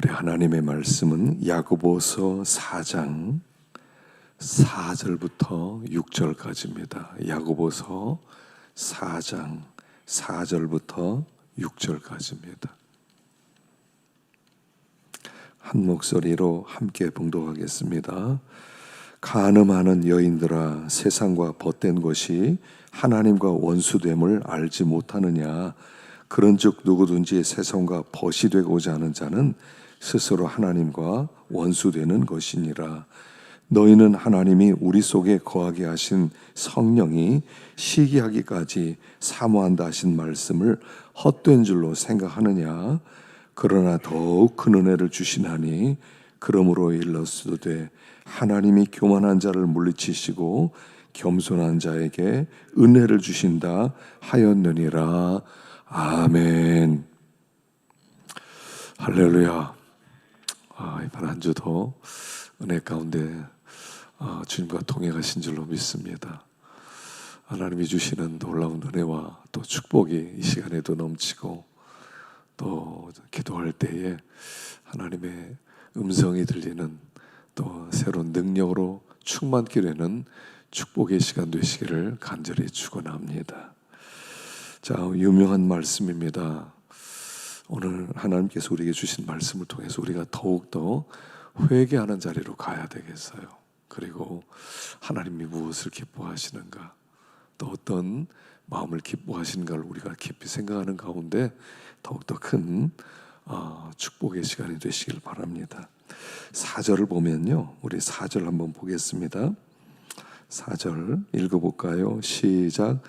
우리 하나님의 말씀은 야고보서 4장 4절부터 6절까지입니다. 야고보서 4장 4절부터 6절까지입니다. 한 목소리로 함께 봉독하겠습니다. 간음하는 여인들아, 세상과 벗된 것이 하나님과 원수됨을 알지 못하느냐? 그런즉 누구든지 세상과 벗이 되고자 하는 자는 스스로 하나님과 원수되는 것이니라. 너희는 하나님이 우리 속에 거하게 하신 성령이 시기하기까지 사모한다 하신 말씀을 헛된 줄로 생각하느냐? 그러나 더욱 큰 은혜를 주시나니 그러므로 일러스되 하나님이 교만한 자를 물리치시고 겸손한 자에게 은혜를 주신다 하였느니라. 아멘. 할렐루야. 이번 한 주도 은혜 가운데 주님과 동행하신 줄로 믿습니다. 하나님이 주시는 놀라운 은혜와 또 축복이 이 시간에도 넘치고, 또 기도할 때에 하나님의 음성이 들리는 또 새로운 능력으로 충만케 되는 축복의 시간 되시기를 간절히 축원합니다. 자, 유명한 말씀입니다. 오늘 하나님께서 우리에게 주신 말씀을 통해서 우리가 더욱더 회개하는 자리로 가야 되겠어요. 그리고 하나님이 무엇을 기뻐하시는가, 또 어떤 마음을 기뻐하시는가를 우리가 깊이 생각하는 가운데 더욱더 큰 축복의 시간이 되시길 바랍니다. 4절을 보면요, 우리 4절 한번 보겠습니다. 4절 읽어볼까요? 시작.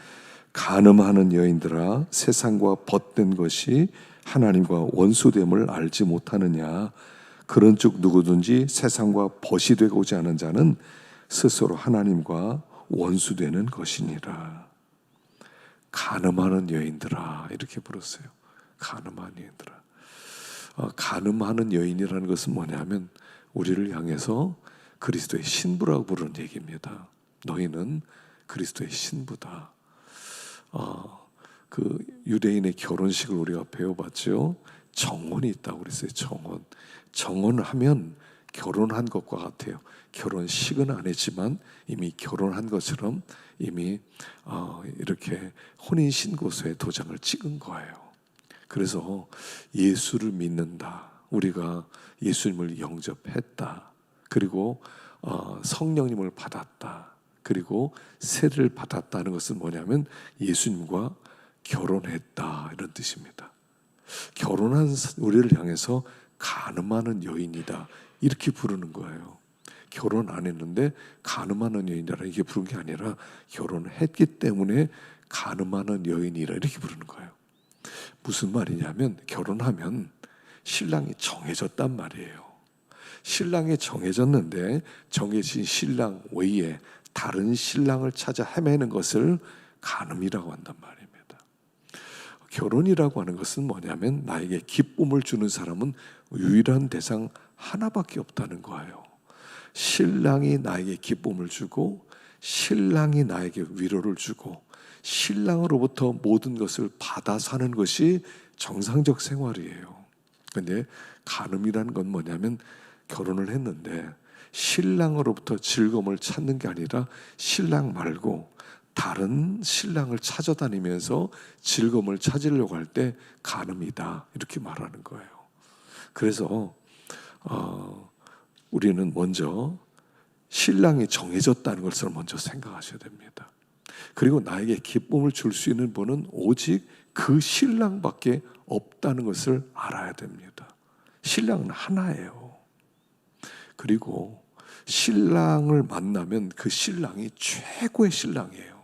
간음하는 여인들아, 세상과 벗된 것이 하나님과 원수됨을 알지 못하느냐? 그런즉 누구든지 세상과 벗이 되고자 하는 자는 스스로 하나님과 원수되는 것이니라. 간음하는 여인들아, 이렇게 부르세요. 간음하는 여인들아. 간음하는 여인이라는 것은 뭐냐면 우리를 향해서 그리스도의 신부라고 부르는 얘기입니다. 너희는 그리스도의 신부다. 그 유대인의 결혼식을 우리가 배워봤죠. 정혼이 있다고 그랬어요. 정혼을 하면 결혼한 것과 같아요. 결혼식은 안 했지만 이미 결혼한 것처럼 이미 이렇게 혼인신고서에 도장을 찍은 거예요. 그래서 예수를 믿는다, 우리가 예수님을 영접했다, 그리고 성령님을 받았다, 그리고 세례를 받았다는 것은 뭐냐면 예수님과 결혼했다, 이런 뜻입니다. 결혼한 우리를 향해서 간음하는 여인이다, 이렇게 부르는 거예요. 결혼 안 했는데 간음하는 여인이라 이게 부른 게 아니라 결혼했기 때문에 간음하는 여인이라 이렇게 부르는 거예요. 무슨 말이냐면 결혼하면 신랑이 정해졌단 말이에요. 신랑이 정해졌는데 정해진 신랑 외에 다른 신랑을 찾아 헤매는 것을 간음이라고 한단 말입니다. 결혼이라고 하는 것은 뭐냐면 나에게 기쁨을 주는 사람은 유일한 대상 하나밖에 없다는 거예요. 신랑이 나에게 기쁨을 주고, 신랑이 나에게 위로를 주고, 신랑으로부터 모든 것을 받아 사는 것이 정상적 생활이에요. 근데 간음이라는 건 뭐냐면 결혼을 했는데 신랑으로부터 즐거움을 찾는 게 아니라 신랑 말고 다른 신랑을 찾아다니면서 즐거움을 찾으려고 할 때 간음이다, 이렇게 말하는 거예요. 그래서 우리는 먼저 신랑이 정해졌다는 것을 먼저 생각하셔야 됩니다. 그리고 나에게 기쁨을 줄 수 있는 분은 오직 그 신랑밖에 없다는 것을 알아야 됩니다. 신랑은 하나예요. 그리고 신랑을 만나면 그 신랑이 최고의 신랑이에요.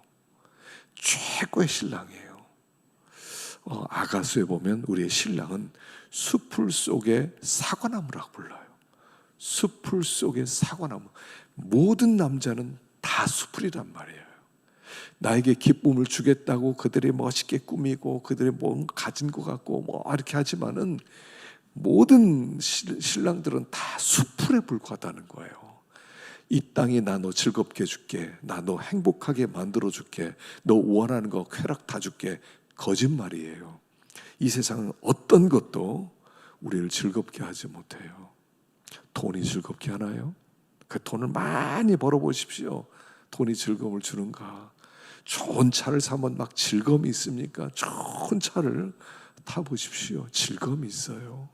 최고의 신랑이에요. 아가수에 보면 우리의 신랑은 숲풀 속의 사과나무라고 불러요. 숲풀 속의 사과나무. 모든 남자는 다 숲풀이란 말이에요. 나에게 기쁨을 주겠다고 그들이 멋있게 꾸미고 그들이 뭔가 가진 것 같고 뭐 이렇게 하지만은 모든 신랑들은 다 숲풀에 불과하다는 거예요. 이 땅이 나 너 즐겁게 해줄게, 나 너 행복하게 만들어줄게, 너 원하는 거 쾌락 다 줄게, 거짓말이에요. 이 세상은 어떤 것도 우리를 즐겁게 하지 못해요. 돈이 즐겁게 하나요? 그 돈을 많이 벌어보십시오. 돈이 즐거움을 주는가? 좋은 차를 사면 막 즐거움이 있습니까? 좋은 차를 타보십시오. 즐거움이 있어요.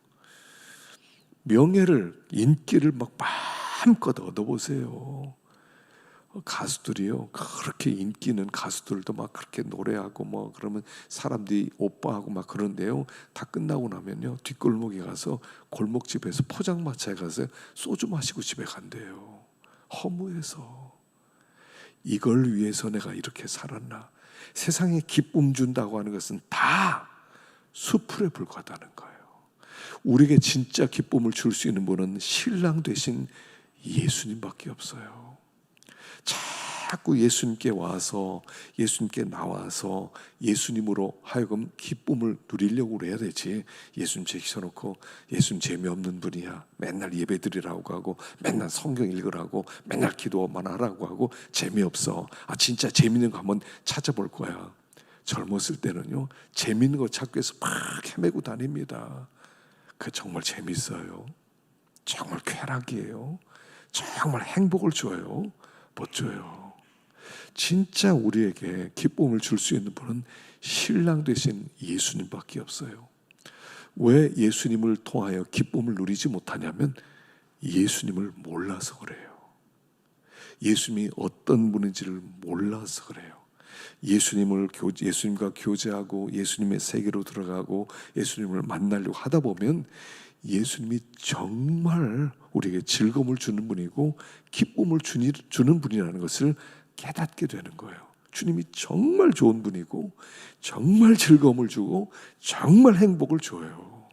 명예를, 인기를 막 마음껏 얻어보세요. 가수들이요, 그렇게 인기 있는 가수들도 막 그렇게 노래하고 뭐 그러면 사람들이 오빠하고 막 그런데요, 다 끝나고 나면요, 뒷골목에 가서 골목집에서 포장마차에 가서 소주 마시고 집에 간대요. 허무해서. 이걸 위해서 내가 이렇게 살았나? 세상에 기쁨 준다고 하는 것은 다 수풀에 불과하다는 거예요. 우리에게 진짜 기쁨을 줄 수 있는 분은 신랑 되신 예수님밖에 없어요. 자꾸 예수님께 와서, 예수님께 나와서 예수님으로 하여금 기쁨을 누리려고 그래야 되지. 예수님 제쳐놓고 예수님 재미없는 분이야, 맨날 예배드리라고 하고 맨날 성경 읽으라고 맨날 기도만 하라고 하고 재미없어. 진짜 재밌는 거 한번 찾아볼 거야. 젊었을 때는요, 재밌는 거 찾기 위해서 막 헤매고 다닙니다. 그 정말 재밌어요. 정말 쾌락이에요. 정말 행복을 줘요. 못 줘요. 진짜 우리에게 기쁨을 줄 수 있는 분은 신랑 되신 예수님밖에 없어요. 왜 예수님을 통하여 기쁨을 누리지 못하냐면 예수님을 몰라서 그래요. 예수님이 어떤 분인지를 몰라서 그래요. 예수님과 교제하고 예수님의 세계로 들어가고 예수님을 만나려고 하다 보면 예수님이 정말 우리에게 즐거움을 주는 분이고 기쁨을 주는 분이라는 것을 깨닫게 되는 거예요. 주님이 정말 좋은 분이고 정말 즐거움을 주고 정말 행복을 줘요.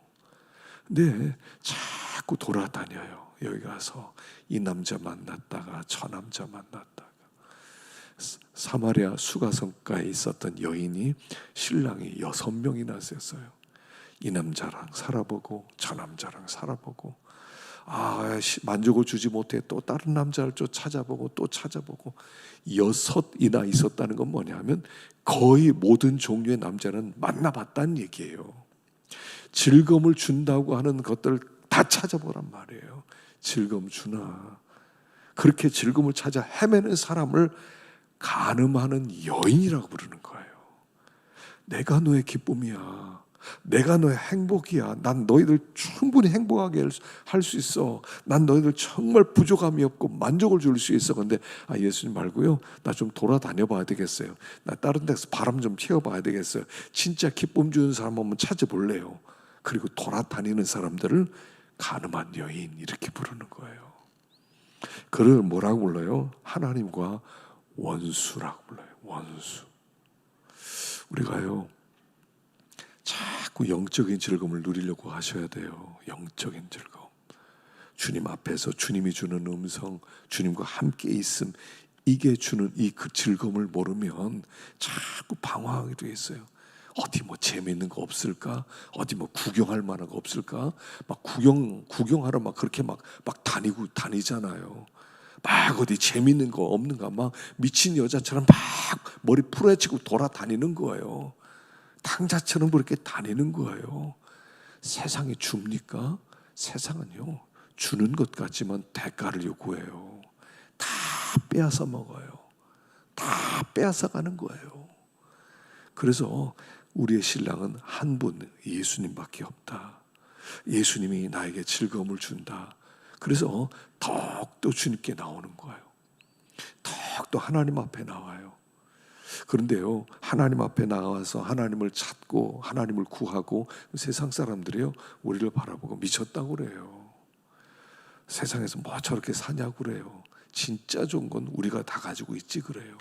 근데 자꾸 돌아다녀요. 여기 가서 이 남자 만났다가 저 남자 만났다가. 사마리아 수가성가에 있었던 여인이 신랑이 6명이나 있었어요. 이 남자랑 살아보고 저 남자랑 살아보고 만족을 주지 못해 또 다른 남자를 또 찾아보고 또 찾아보고 6이나 있었다는 건 뭐냐면 거의 모든 종류의 남자는 만나봤다는 얘기예요. 즐거움을 준다고 하는 것들을 다 찾아보란 말이에요. 즐거움 주나? 그렇게 즐거움을 찾아 헤매는 사람을 간음하는 여인이라고 부르는 거예요. 내가 너의 기쁨이야. 내가 너의 행복이야. 난 너희들 충분히 행복하게 할 수 있어. 난 너희들 정말 부족함이 없고 만족을 줄 수 있어. 근데 예수님 말고요, 나 좀 돌아다녀 봐야 되겠어요. 나 다른 데서 바람 좀 튀어봐야 되겠어요. 진짜 기쁨 주는 사람 한번 찾아볼래요. 그리고 돌아다니는 사람들을 간음한 여인 이렇게 부르는 거예요. 그를 뭐라고 불러요? 하나님과 원수라고 불러요. 원수. 우리가요, 자꾸 영적인 즐거움을 누리려고 하셔야 돼요. 영적인 즐거움. 주님 앞에서 주님이 주는 음성, 주님과 함께 있음, 이게 주는 이 그 즐거움을 모르면 자꾸 방황하게 돼 있어요. 어디 뭐 재미있는 거 없을까? 어디 뭐 구경할 만한 거 없을까? 막 구경하러 막 그렇게 막 다니잖아요. 막 어디 재밌는 거 없는가? 막 미친 여자처럼 막 머리 풀어헤치고 돌아다니는 거예요. 탕자처럼 그렇게 다니는 거예요. 세상이 줍니까? 세상은요, 주는 것 같지만 대가를 요구해요. 다 빼앗아 먹어요. 다 빼앗아 가는 거예요. 그래서 우리의 신랑은 한 분, 예수님밖에 없다. 예수님이 나에게 즐거움을 준다. 그래서 더욱더 주님께 나오는 거예요. 더욱더 하나님 앞에 나와요. 그런데요, 하나님 앞에 나와서 하나님을 찾고 하나님을 구하고 세상 사람들이요, 우리를 바라보고 미쳤다고 그래요. 세상에서 뭐 저렇게 사냐고 그래요. 진짜 좋은 건 우리가 다 가지고 있지 그래요.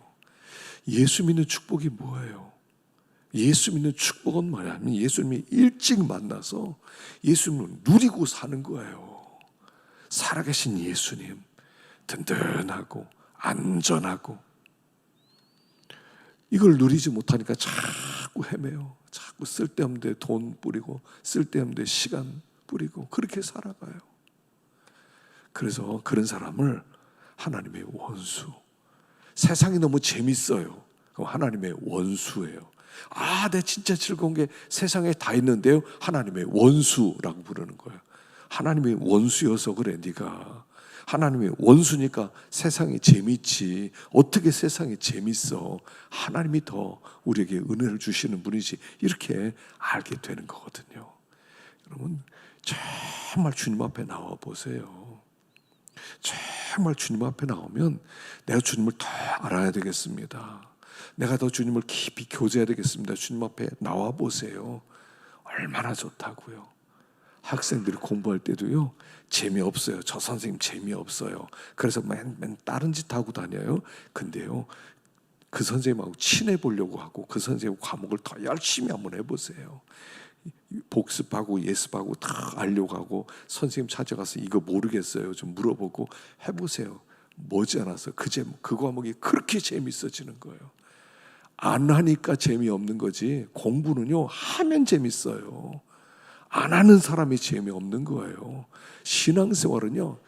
예수 믿는 축복이 뭐예요? 예수 믿는 축복은 뭐냐면 예수님이 일찍 만나서 예수님을 누리고 사는 거예요. 살아계신 예수님, 든든하고 안전하고, 이걸 누리지 못하니까 자꾸 헤매요. 자꾸 쓸데없는 데 돈 뿌리고 쓸데없는 데 시간 뿌리고 그렇게 살아가요. 그래서 그런 사람을 하나님의 원수, 세상이 너무 재밌어요. 그럼 하나님의 원수예요. 내 진짜 즐거운 게 세상에 다 있는데요, 하나님의 원수라고 부르는 거예요. 하나님의 원수여서 그래. 네가 하나님의 원수니까 세상이 재밌지. 어떻게 세상이 재밌어? 하나님이 더 우리에게 은혜를 주시는 분이지. 이렇게 알게 되는 거거든요. 여러분, 정말 주님 앞에 나와 보세요. 정말 주님 앞에 나오면 내가 주님을 더 알아야 되겠습니다. 내가 더 주님을 깊이 교제해야 되겠습니다. 주님 앞에 나와 보세요. 얼마나 좋다고요. 학생들이 공부할 때도요, 재미없어요. 저 선생님 재미없어요. 그래서 맨 다른 짓 하고 다녀요. 근데요, 그 선생님하고 친해 보려고 하고 그 선생님 과목을 더 열심히 한번 해보세요. 복습하고 예습하고 다 알려고 하고 선생님 찾아가서 이거 모르겠어요 좀 물어보고 해보세요. 머지않아서 그 과목이 그렇게 재밌어지는 거예요. 안 하니까 재미없는 거지, 공부는요 하면 재밌어요. 안 하는 사람이 재미없는 거예요. 신앙생활은요,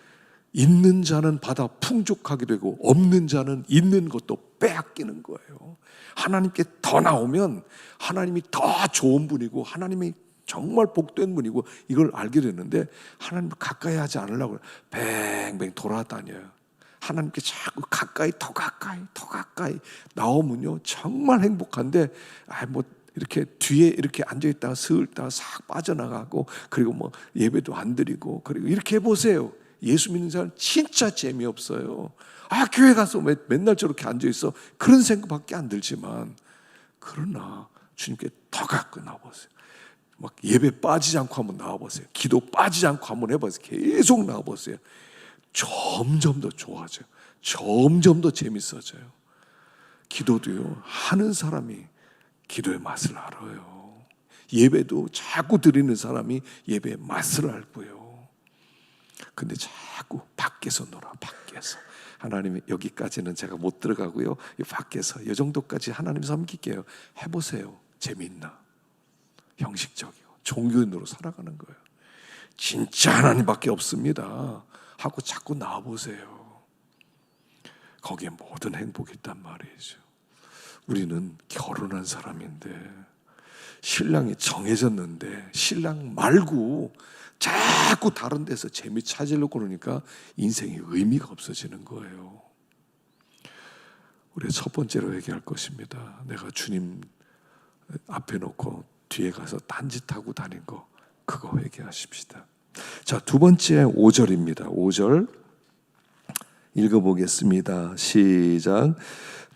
있는 자는 받아 풍족하게 되고 없는 자는 있는 것도 빼앗기는 거예요. 하나님께 더 나오면 하나님이 더 좋은 분이고 하나님이 정말 복된 분이고 이걸 알게 됐는데, 하나님 가까이 하지 않으려고 뱅뱅 돌아다녀요. 하나님께 자꾸 가까이 더 가까이 나오면요 정말 행복한데, 뭐 이렇게 뒤에 이렇게 앉아있다가 스을다가 싹 빠져나가고, 그리고 뭐 예배도 안 드리고, 그리고 이렇게 해보세요. 예수 믿는 사람 진짜 재미없어요. 교회 가서 맨날 저렇게 앉아있어, 그런 생각밖에 안 들지만, 그러나 주님께 더 가까이 나와보세요. 막 예배 빠지지 않고 한번 나와보세요. 기도 빠지지 않고 한번 해보세요. 계속 나와보세요. 점점 더 좋아져요. 점점 더 재밌어져요. 기도도요, 하는 사람이 기도의 맛을 알아요. 예배도 자꾸 드리는 사람이 예배의 맛을 알고요. 근데 자꾸 밖에서 놀아, 밖에서. 하나님, 여기까지는 제가 못 들어가고요, 밖에서 이 정도까지 하나님 섬길게요. 해보세요. 재미있나? 형식적이고 종교인으로 살아가는 거예요. 진짜 하나님밖에 없습니다 하고 자꾸 나와보세요. 거기에 모든 행복이 있단 말이죠. 우리는 결혼한 사람인데, 신랑이 정해졌는데 신랑 말고 자꾸 다른 데서 재미 찾으려고 그러니까 인생이 의미가 없어지는 거예요. 우리 첫 번째로 얘기할 것입니다. 내가 주님 앞에 놓고 뒤에 가서 딴짓하고 다닌 거, 그거 회개하십시다. 자, 두 번째 5절입니다. 5절 읽어보겠습니다. 시작.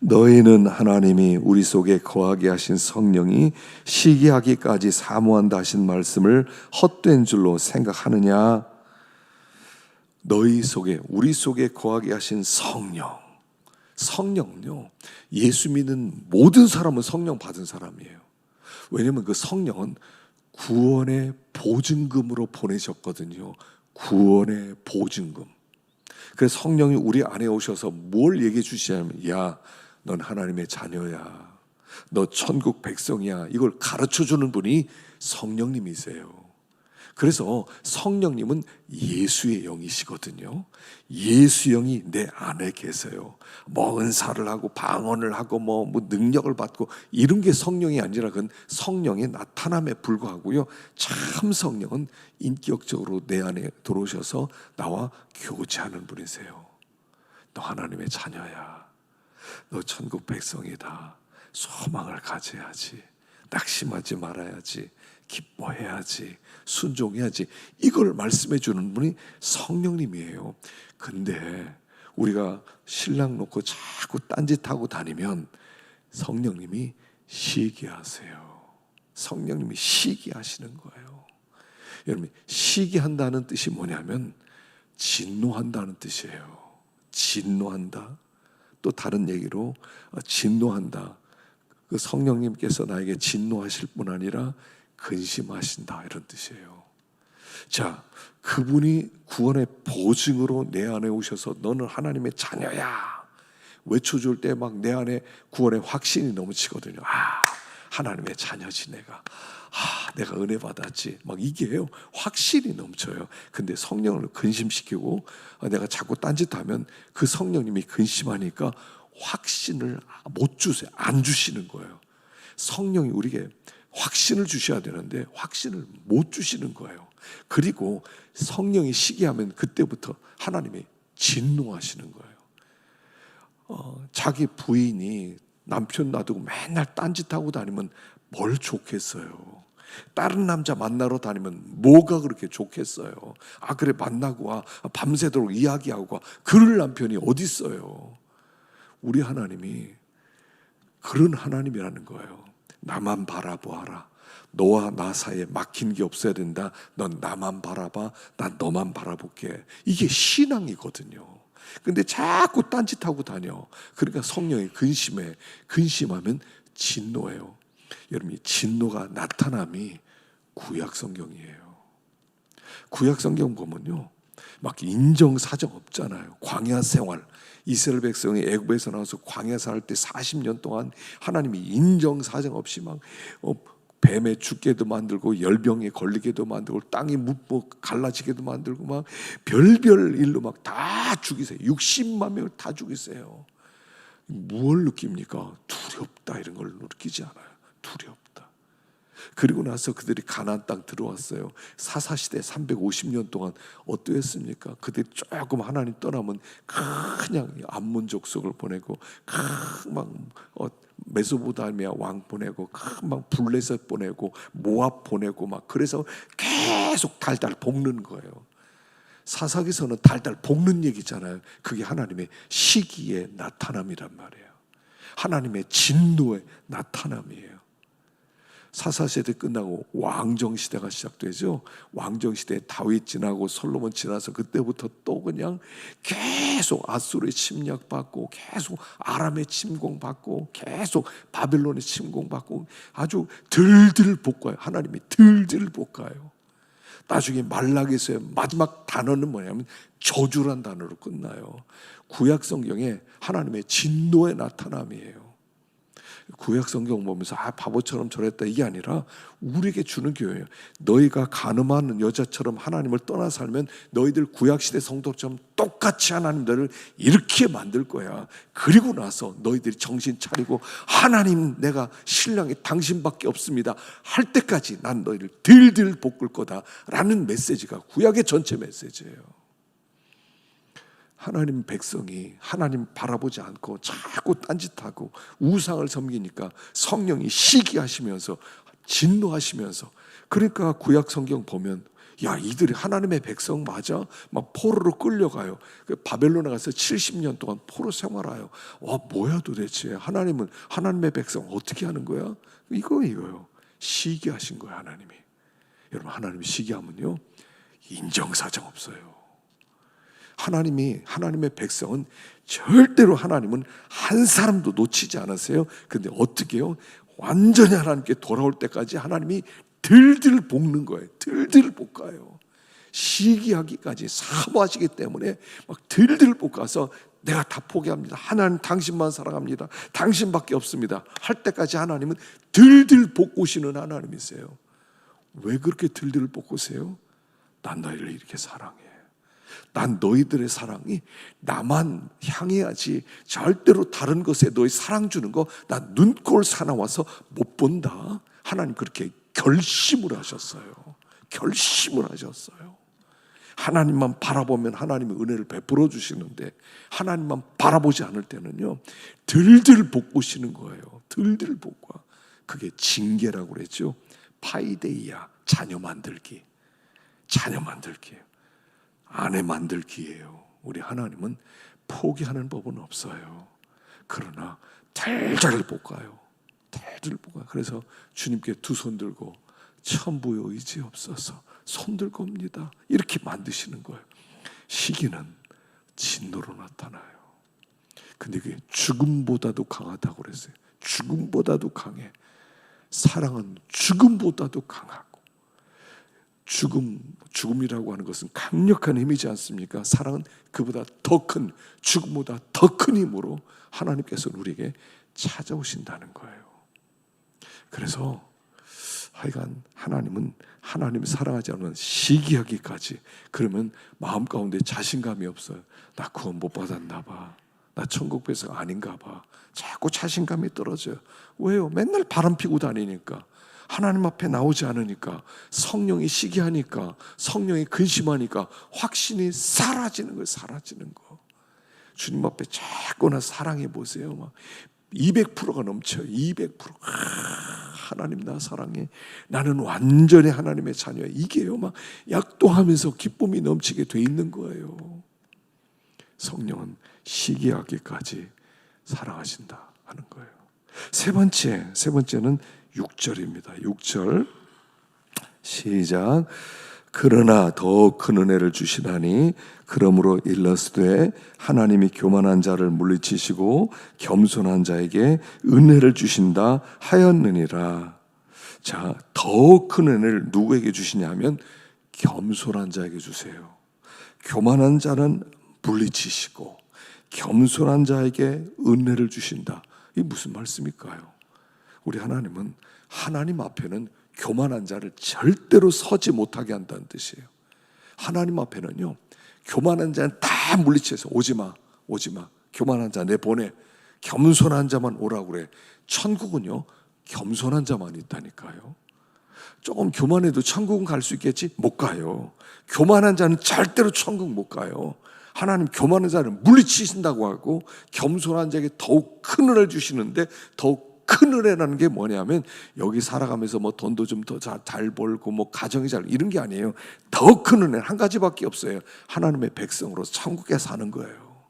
너희는 하나님이 우리 속에 거하게 하신 성령이 시기하기까지 사모한다 하신 말씀을 헛된 줄로 생각하느냐? 너희 속에, 우리 속에 거하게 하신 성령은요, 예수 믿는 모든 사람은 성령 받은 사람이에요. 왜냐하면 그 성령은 구원의 보증금으로 보내셨거든요. 구원의 보증금. 그래서 성령이 우리 안에 오셔서 뭘 얘기해 주시냐면, 야, 넌 하나님의 자녀야, 너 천국 백성이야, 이걸 가르쳐주는 분이 성령님이세요. 그래서 성령님은 예수의 영이시거든요. 예수 영이 내 안에 계세요. 뭐 은사를 하고 방언을 하고 뭐 능력을 받고 이런 게 성령이 아니라, 그건 성령의 나타남에 불과하고요. 참 성령은 인격적으로 내 안에 들어오셔서 나와 교제하는 분이세요. 너 하나님의 자녀야, 너 천국 백성이다, 소망을 가져야지, 낙심하지 말아야지, 기뻐해야지, 순종해야지, 이걸 말씀해 주는 분이 성령님이에요. 근데 우리가 신랑 놓고 자꾸 딴짓하고 다니면 성령님이 시기하세요. 성령님이 시기하시는 거예요. 여러분, 시기한다는 뜻이 뭐냐면 진노한다는 뜻이에요. 진노한다. 또 다른 얘기로 진노한다. 그 성령님께서 나에게 진노하실 뿐 아니라 근심하신다, 이런 뜻이에요. 자, 그분이 구원의 보증으로 내 안에 오셔서 너는 하나님의 자녀야 외쳐줄 때 막 내 안에 구원의 확신이 넘치거든요. 하나님의 자녀지 내가. 내가 은혜 받았지. 막 이게요, 확신이 넘쳐요. 근데 성령을 근심시키고 내가 자꾸 딴짓하면 그 성령님이 근심하니까 확신을 못 주세요. 안 주시는 거예요. 성령이 우리에게 확신을 주셔야 되는데 확신을 못 주시는 거예요. 그리고 성령이 시기하면 그때부터 하나님이 진노하시는 거예요. 자기 부인이 남편 놔두고 맨날 딴짓하고 다니면 뭘 좋겠어요. 다른 남자 만나러 다니면 뭐가 그렇게 좋겠어요. 아 그래 만나고 와, 밤새도록 이야기하고 와. 그럴 남편이 어디 있어요. 우리 하나님이 그런 하나님이라는 거예요. 나만 바라보아라. 너와 나 사이에 막힌 게 없어야 된다. 넌 나만 바라봐. 난 너만 바라볼게. 이게 신앙이거든요. 근데 자꾸 딴짓하고 다녀. 그러니까 성령이 근심하면 진노해요. 여러분, 진노가 나타남이 구약 성경이에요. 구약 성경 보면요, 막 인정사정 없잖아요. 광야 생활, 이스라엘 백성이 애굽에서 나와서 광야 살 때 40년 동안 하나님이 인정사정 없이 막 뱀에 죽게도 만들고 열병에 걸리게도 만들고 땅이 갈라지게도 만들고 막 별별 일로 막 다 죽이세요. 60만 명을 다 죽이세요. 뭘 느낍니까? 두렵다 이런 걸 느끼지 않아요. 두렵다. 그리고 나서 그들이 가나안 땅 들어왔어요. 사사시대 350년 동안 어떠했습니까? 그들이 조금 하나님 떠나면 그냥 암몬 족속을 보내고 막 메소포타미아 왕 보내고 막 블레셋 보내고 모압 보내고 막 그래서 계속 달달 볶는 거예요. 사사기서는 달달 볶는 얘기잖아요. 그게 하나님의 시기의 나타남이란 말이에요. 하나님의 진노의 나타남이에요. 사사시대 끝나고 왕정시대가 시작되죠. 왕정시대에 다윗 지나고 솔로몬 지나서 그때부터 또 그냥 계속 아수르의 침략받고 계속 아람의 침공받고 계속 바벨론의 침공받고 아주 들들 볶아요. 하나님이 들들 볶아요. 나중에 말라기서의 마지막 단어는 뭐냐면 저주란 단어로 끝나요. 구약 성경에 하나님의 진노의 나타남이에요. 구약 성경 보면서 바보처럼 저랬다 이게 아니라 우리에게 주는 교회예요. 너희가 간음하는 여자처럼 하나님을 떠나 살면 너희들 구약시대 성도처럼 똑같이 하나님 너를 이렇게 만들 거야. 그리고 나서 너희들이 정신 차리고 하나님 내가 신랑이 당신밖에 없습니다 할 때까지 난 너희를 들들 볶을 거다 라는 메시지가 구약의 전체 메시지예요. 하나님 백성이 하나님 바라보지 않고 자꾸 딴짓하고 우상을 섬기니까 성령이 시기하시면서 진노하시면서, 그러니까 구약 성경 보면 야 이들이 하나님의 백성 맞아? 막 포로로 끌려가요. 바벨론에 가서 70년 동안 포로 생활해요. 와 뭐야 도대체 하나님은 하나님의 백성 어떻게 하는 거야? 이거예요. 시기하신 거야 하나님이. 여러분 하나님이 시기하면요 인정사정 없어요. 하나님의 백성은 절대로 하나님은 한 사람도 놓치지 않으세요. 근데 어떻게 해요? 완전히 하나님께 돌아올 때까지 하나님이 들들 볶는 거예요. 들들 볶아요. 시기하기까지 사모하시기 때문에 막 들들 볶아서 내가 다 포기합니다. 하나님 당신만 사랑합니다. 당신밖에 없습니다. 할 때까지 하나님은 들들 볶으시는 하나님이세요. 왜 그렇게 들들 볶으세요? 난 너희를 이렇게 사랑해. 난 너희들의 사랑이 나만 향해야지 절대로 다른 것에 너희 사랑 주는 거 난 눈꼴 사나워서 못 본다. 하나님 그렇게 결심을 하셨어요. 결심을 하셨어요. 하나님만 바라보면 하나님의 은혜를 베풀어 주시는데 하나님만 바라보지 않을 때는요 들들 볶으시는 거예요. 들들 볶아. 그게 징계라고 그랬죠. 파이데이아, 자녀 만들기. 자녀 만들기예요. 아내 만들기예요. 우리 하나님은 포기하는 법은 없어요. 그러나 달달 볶아요. 달달 볶아요. 그래서 주님께 두 손 들고 천부의 의지 없어서 손 들고 옵니다. 이렇게 만드시는 거예요. 시기는 진노로 나타나요. 근데 그게 죽음보다도 강하다고 그랬어요. 죽음보다도 강해. 사랑은 죽음보다도 강하고, 죽음이라고 하는 것은 강력한 힘이지 않습니까? 사랑은 그보다 더 큰, 죽음보다 더 큰 힘으로 하나님께서는 우리에게 찾아오신다는 거예요. 그래서 하여간 하나님은 하나님을 사랑하지 않으면 시기하기까지, 그러면 마음 가운데 자신감이 없어요. 나 구원 못 받았나 봐. 나 천국 백성 아닌가 봐. 자꾸 자신감이 떨어져요. 왜요? 맨날 바람 피고 다니니까, 하나님 앞에 나오지 않으니까, 성령이 시기하니까, 성령이 근심하니까 확신이 사라지는 거예요. 사라지는 거. 주님 앞에 자꾸나 사랑해 보세요. 막 200%가 넘쳐요. 200%. 하나님 나 사랑해. 나는 완전히 하나님의 자녀야. 이게요, 막 약도하면서 기쁨이 넘치게 돼 있는 거예요. 성령은 시기하기까지 사랑하신다 하는 거예요. 세 번째는 6절입니다. 6절 시작. 그러나 더욱 큰 은혜를 주시나니 그러므로 일러스되 하나님이 교만한 자를 물리치시고 겸손한 자에게 은혜를 주신다 하였느니라. 자, 더욱 큰 은혜를 누구에게 주시냐면 겸손한 자에게 주세요. 교만한 자는 물리치시고 겸손한 자에게 은혜를 주신다. 이게 무슨 말씀일까요? 우리 하나님은 하나님 앞에는 교만한 자를 절대로 서지 못하게 한다는 뜻이에요. 하나님 앞에는요, 교만한 자는 다 물리쳐서 오지마, 교만한 자 내보내, 겸손한 자만 오라고 그래. 천국은요, 겸손한 자만 있다니까요. 조금 교만해도 천국은 갈 수 있겠지? 못 가요. 교만한 자는 절대로 천국 못 가요. 하나님 교만한 자를 물리치신다고 하고 겸손한 자에게 더욱 큰 은혜를 주시는데, 더욱 큰 은혜라는 게 뭐냐면 여기 살아가면서 뭐 돈도 좀 더 잘 벌고 뭐 가정이 잘, 이런 게 아니에요. 더 큰 은혜는 한 가지밖에 없어요. 하나님의 백성으로서 천국에 사는 거예요.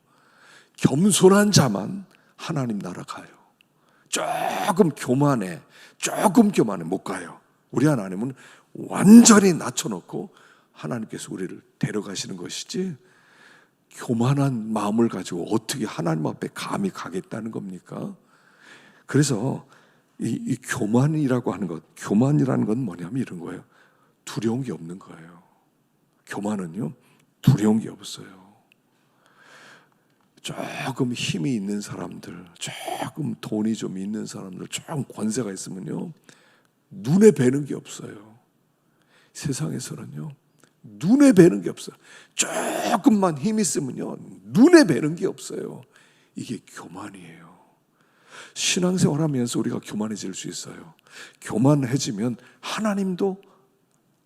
겸손한 자만 하나님 나라 가요. 조금 교만해 못 가요. 우리 하나님은 완전히 낮춰놓고 하나님께서 우리를 데려가시는 것이지, 교만한 마음을 가지고 어떻게 하나님 앞에 감히 가겠다는 겁니까? 그래서 이 교만이라고 하는 것, 교만이라는 건 뭐냐면 이런 거예요. 두려운 게 없는 거예요. 교만은요, 두려운 게 없어요. 조금 힘이 있는 사람들, 조금 돈이 좀 있는 사람들, 조금 권세가 있으면요, 눈에 뵈는 게 없어요. 세상에서는요, 눈에 뵈는 게 없어요. 조금만 힘 있으면요, 눈에 뵈는 게 없어요. 이게 교만이에요. 신앙생활하면서 우리가 교만해질 수 있어요. 교만해지면 하나님도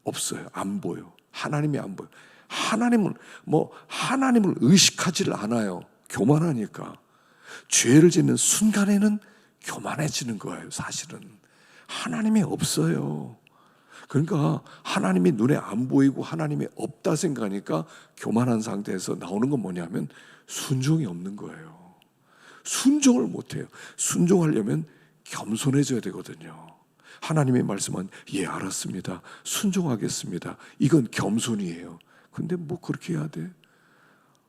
없어요. 안 보여. 하나님이 안 보여. 하나님을 의식하지를 않아요. 교만하니까. 죄를 짓는 순간에는 교만해지는 거예요. 사실은 하나님이 없어요. 그러니까 하나님이 눈에 안 보이고 하나님이 없다 생각하니까 교만한 상태에서 나오는 건 뭐냐면 순종이 없는 거예요. 순종을 못해요. 순종하려면 겸손해져야 되거든요. 하나님의 말씀은 예, 알았습니다, 순종하겠습니다, 이건 겸손이에요. 근데 뭐 그렇게 해야 돼?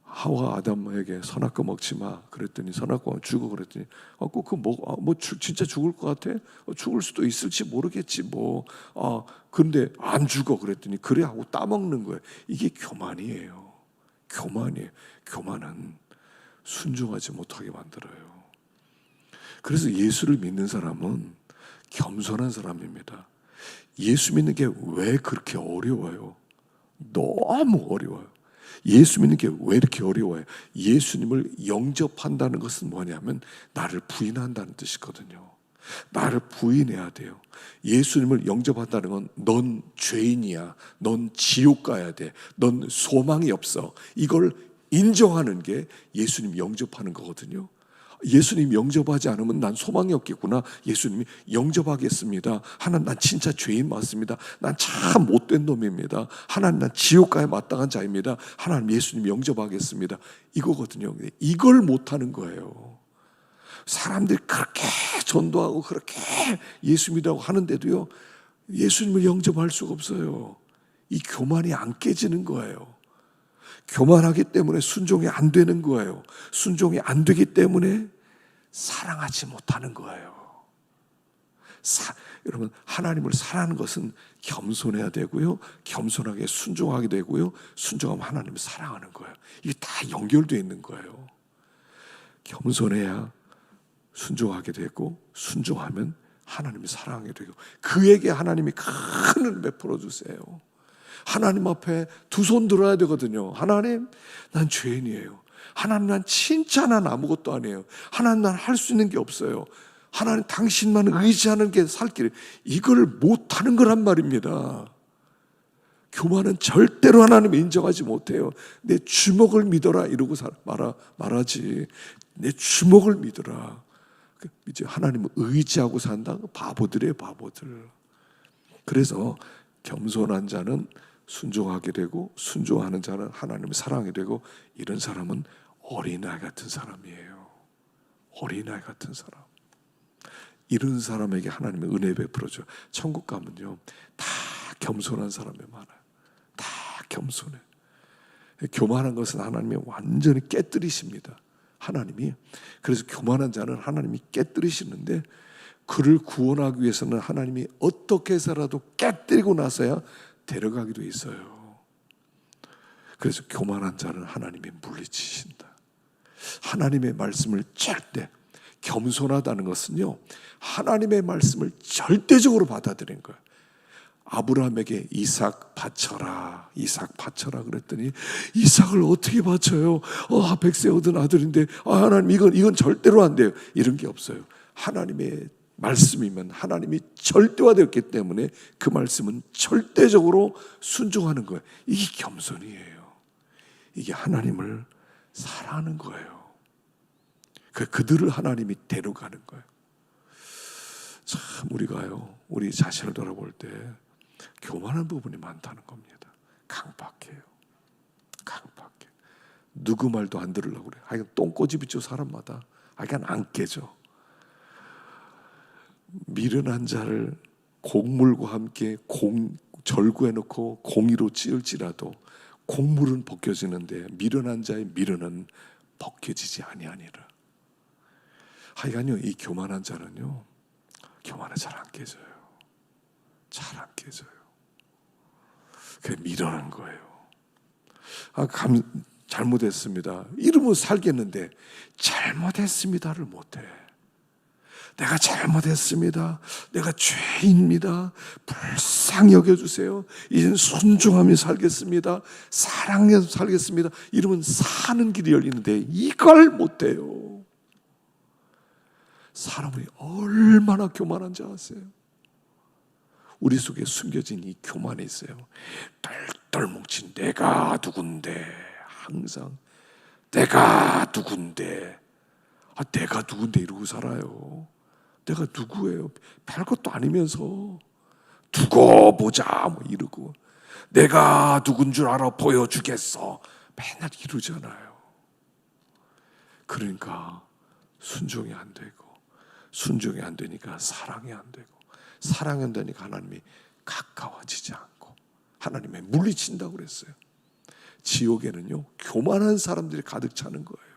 하와 아담에게 선악과 먹지 마 그랬더니 선악과 죽어 그랬더니 진짜 죽을 것 같아? 죽을 수도 있을지 모르겠지 근데 안 죽어 그랬더니 그래 하고 따먹는 거예요. 이게 교만이에요. 교만은 순종하지 못하게 만들어요. 그래서 예수를 믿는 사람은 겸손한 사람입니다. 예수 믿는 게 왜 그렇게 어려워요? 너무 어려워요. 예수 믿는 게 왜 이렇게 어려워요? 예수님을 영접한다는 것은 뭐냐면 나를 부인한다는 뜻이거든요. 나를 부인해야 돼요. 예수님을 영접한다는 건 넌 죄인이야, 넌 지옥 가야 돼, 넌 소망이 없어, 이걸 인정하는 게 예수님 영접하는 거거든요. 예수님 영접하지 않으면 난 소망이 없겠구나. 예수님이 영접하겠습니다. 하나님, 난 진짜 죄인 맞습니다. 난 참 못된 놈입니다. 하나님, 난 지옥 가야 마땅한 자입니다. 하나님, 예수님 영접하겠습니다. 이거거든요. 이걸 못하는 거예요. 사람들이 그렇게 전도하고 그렇게 예수 믿으라고 하는데도요, 예수님을 영접할 수가 없어요. 이 교만이 안 깨지는 거예요. 교만하기 때문에 순종이 안 되는 거예요. 순종이 안 되기 때문에 사랑하지 못하는 거예요. 여러분, 하나님을 사랑하는 것은 겸손해야 되고요, 겸손하게 순종하게 되고요, 순종하면 하나님을 사랑하는 거예요. 이게 다 연결되어 있는 거예요. 겸손해야 순종하게 되고, 순종하면 하나님을 사랑하게 되고, 그에게 하나님이 큰 은혜 베풀어 주세요. 하나님 앞에 두 손 들어야 되거든요. 하나님, 난 죄인이에요. 하나님 난 진짜 난 아무것도 아니에요. 하나님 난 할 수 있는 게 없어요. 하나님 당신만 의지하는 게 살 길. 이걸 못하는 거란 말입니다. 교만은 절대로 하나님 인정하지 못해요. 내 주먹을 믿어라 이러고 말하지. 내 주먹을 믿어라. 이제 하나님을 의지하고 산다. 바보들이에요, 바보들. 그래서 겸손한 자는 순종하게 되고 순종하는 자는 하나님을 사랑하게 되고, 이런 사람은 어린아이 같은 사람이에요. 어린아이 같은 사람. 이런 사람에게 하나님의 은혜 베풀어줘요. 천국 가면요 다 겸손한 사람이 많아요. 다 겸손해. 교만한 것은 하나님이 완전히 깨뜨리십니다. 하나님이. 그래서 교만한 자는 하나님이 깨뜨리시는데, 그를 구원하기 위해서는 하나님이 어떻게 해서라도 깨뜨리고 나서야 데려가기도 있어요. 그래서 교만한 자는 하나님이 물리치신다. 하나님의 말씀을 절대, 겸손하다는 것은요 하나님의 말씀을 절대적으로 받아들인 거예요. 아브라함에게 이삭 바쳐라, 이삭 바쳐라 그랬더니, 이삭을 어떻게 바쳐요? 100세 얻은 아들인데, 하나님 이건 절대로 안 돼요. 이런 게 없어요. 하나님의 말씀이면 하나님이 절대화되었기 때문에 그 말씀은 절대적으로 순종하는 거예요. 이게 겸손이에요. 이게 하나님을 사랑하는 거예요. 그들을 하나님이 데려가는 거예요. 참 우리가요, 우리 자신을 돌아볼 때 교만한 부분이 많다는 겁니다. 강박해요. 강박해. 누구 말도 안 들으려고 그래. 하여간 똥꼬집 있죠, 사람마다. 하여간 안 깨져. 미련한 자를 곡물과 함께 절구해 놓고 공의로 찌을지라도 곡물은 벗겨지는데 미련한 자의 미련은 벗겨지지 아니하니라. 하여간요, 이 교만한 자는요, 교만은 잘 안 깨져요. 잘 안 깨져요. 그게 미련한 거예요. 잘못했습니다. 이러면 살겠는데 잘못했습니다를 못해. 내가 잘못했습니다. 내가 죄인입니다. 불쌍히 여겨주세요. 이젠 순종하며 살겠습니다. 사랑해서 살겠습니다. 이러면 사는 길이 열리는데 이걸 못해요. 사람이 얼마나 교만한지 아세요? 우리 속에 숨겨진 이 교만이 있어요. 똘똘 뭉친 내가 누군데, 항상 내가 누군데, 내가 누군데 이러고 살아요. 내가 누구예요? 별것도 아니면서 두고 보자 뭐 이러고, 내가 누군 줄 알아 보여주겠어 맨날 이러잖아요. 그러니까 순종이 안 되고, 순종이 안 되니까 사랑이 안 되고, 사랑이 안 되니까 하나님이 가까워지지 않고 하나님의 물리친다고 그랬어요. 지옥에는요 교만한 사람들이 가득 차는 거예요.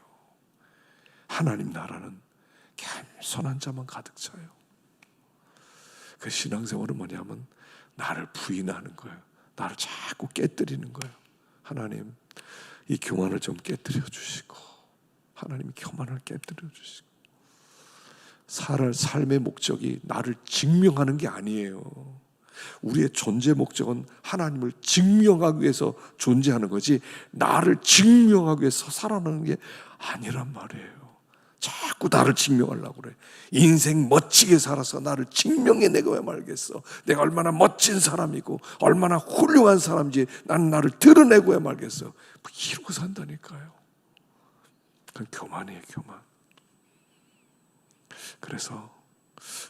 하나님 나라는 겸손한 자만 가득 차요. 그 신앙생활은 뭐냐면 나를 부인하는 거예요. 나를 자꾸 깨뜨리는 거예요. 하나님 이 교만을 좀 깨뜨려 주시고, 하나님이 교만을 깨뜨려 주시고, 삶의 목적이 나를 증명하는 게 아니에요. 우리의 존재 목적은 하나님을 증명하기 위해서 존재하는 거지, 나를 증명하기 위해서 살아가는 게 아니란 말이에요. 자꾸 나를 증명하려고 그래. 인생 멋지게 살아서 나를 증명해내고 왜 말겠어. 내가 얼마나 멋진 사람이고 얼마나 훌륭한 사람인지 나는 나를 드러내고 왜 말겠어. 뭐 이러고 산다니까요. 그건 교만이에요, 교만. 그래서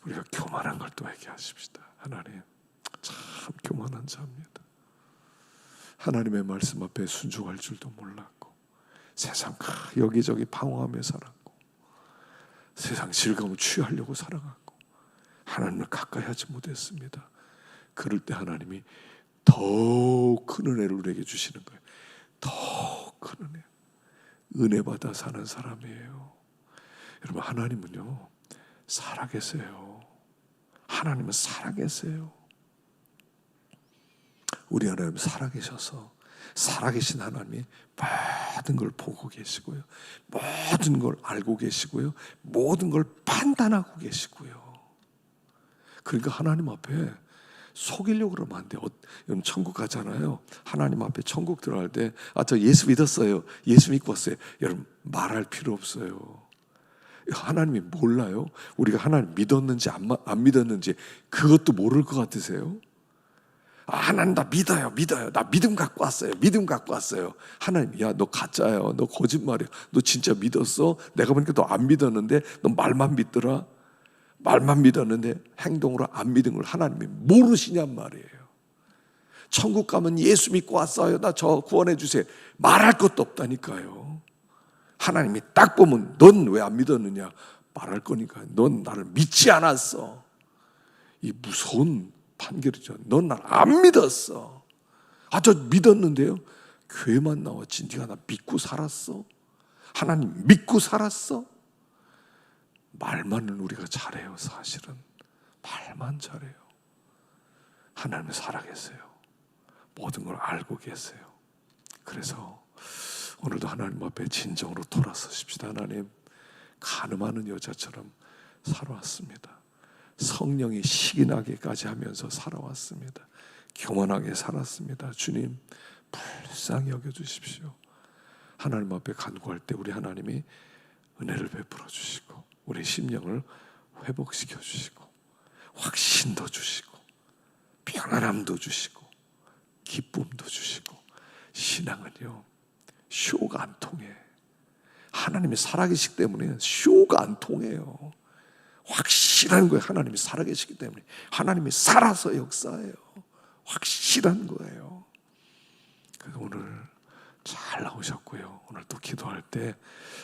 우리가 교만한 걸 또 회개하십시다. 하나님 참 교만한 자입니다. 하나님의 말씀 앞에 순종할 줄도 몰랐고, 세상 여기저기 방황하며 살았고, 세상 즐거움을 취하려고 살아갔고, 하나님을 가까이 하지 못했습니다. 그럴 때 하나님이 더욱 큰 은혜를 우리에게 주시는 거예요. 더욱 큰 은혜. 은혜 받아 사는 사람이에요. 여러분 하나님은요 살아계세요. 하나님은 살아계세요. 우리 하나님 살아계셔서, 살아계신 하나님이 모든 걸 보고 계시고요, 모든 걸 알고 계시고요, 모든 걸 판단하고 계시고요. 그러니까 하나님 앞에 속이려고 그러면 안 돼요. 여러분 천국 가잖아요. 하나님 앞에 천국 들어갈 때 저 예수 믿었어요. 예수 믿고 왔어요. 여러분 말할 필요 없어요. 하나님이 몰라요? 우리가 하나님 믿었는지 안 믿었는지 그것도 모를 것 같으세요? 하나님 나 믿어요. 나 믿음 갖고 왔어요. 하나님 너 가짜예요. 너 거짓말이야. 너 진짜 믿었어? 내가 보니까 너 안 믿었는데 너 말만 믿더라. 말만 믿었는데 행동으로 안 믿은 걸 하나님이 모르시냔 말이에요. 천국 가면 예수 믿고 왔어요. 나 저 구원해 주세요. 말할 것도 없다니까요. 하나님이 딱 보면 넌 왜 안 믿었느냐 말할 거니까. 넌 나를 믿지 않았어. 이 무서운 판결이죠. 넌 날 안 믿었어. 저 믿었는데요. 교회만 나왔지 네가 나 믿고 살았어? 하나님 믿고 살았어? 말만은 우리가 잘해요. 사실은 말만 잘해요. 하나님은 살아계세요. 모든 걸 알고 계세요. 그래서 오늘도 하나님 앞에 진정으로 돌아서십시다. 하나님, 가늠하는 여자처럼 살아왔습니다. 성령이 시기나게까지 하면서 살아왔습니다. 교만하게 살았습니다. 주님, 불쌍히 여겨주십시오. 하나님 앞에 간구할 때 우리 하나님이 은혜를 베풀어 주시고 우리 심령을 회복시켜 주시고 확신도 주시고 평안함도 주시고 기쁨도 주시고. 신앙은요 쇼가 안 통해. 하나님이 살아계시기 때문에 쇼가 안 통해요. 확실한 거예요. 하나님이 살아계시기 때문에. 하나님이 살아서 역사해요. 확실한 거예요. 그래서 오늘 잘 나오셨고요. 오늘 또 기도할 때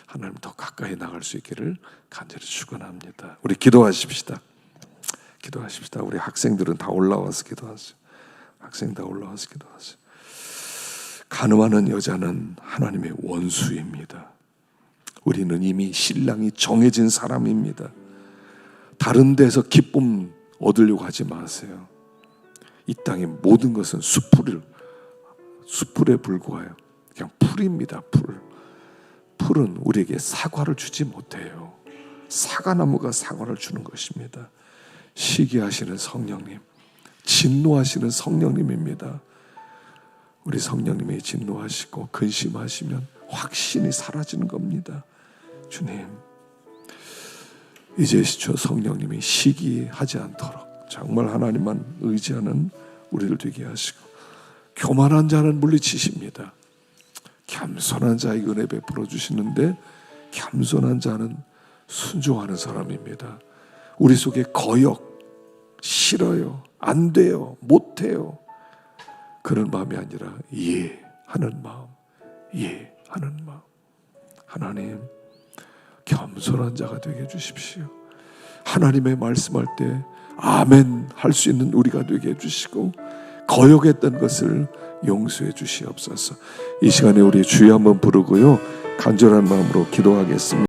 하나님 더 가까이 나갈 수 있기를 간절히 축원합니다. 우리 기도하십시다. 우리 학생들은 다 올라와서 기도하세요. 학생 다 올라와서 기도하세요. 간음하는 여자는 하나님의 원수입니다. 우리는 이미 신랑이 정해진 사람입니다. 다른 데서 기쁨 얻으려고 하지 마세요. 이 땅의 모든 것은 수풀에 불과해요. 그냥 풀입니다. 풀은 우리에게 사과를 주지 못해요. 사과나무가 사과를 주는 것입니다. 시기하시는 성령님, 진노하시는 성령님입니다. 우리 성령님이 진노하시고 근심하시면 확신이 사라지는 겁니다. 주님, 이제 저 성령님이 시기하지 않도록 정말 하나님만 의지하는 우리를 되게 하시고, 교만한 자는 물리치십니다. 겸손한 자에게 은혜 베풀어 주시는데 겸손한 자는 순종하는 사람입니다. 우리 속에 거역, 싫어요, 안 돼요, 못해요, 그런 마음이 아니라 이해하는 마음. 하나님, 겸손한 자가 되게 해주십시오. 하나님의 말씀할 때 아멘 할 수 있는 우리가 되게 해주시고, 거역했던 것을 용서해 주시옵소서. 이 시간에 우리 주여 한번 부르고요, 간절한 마음으로 기도하겠습니다.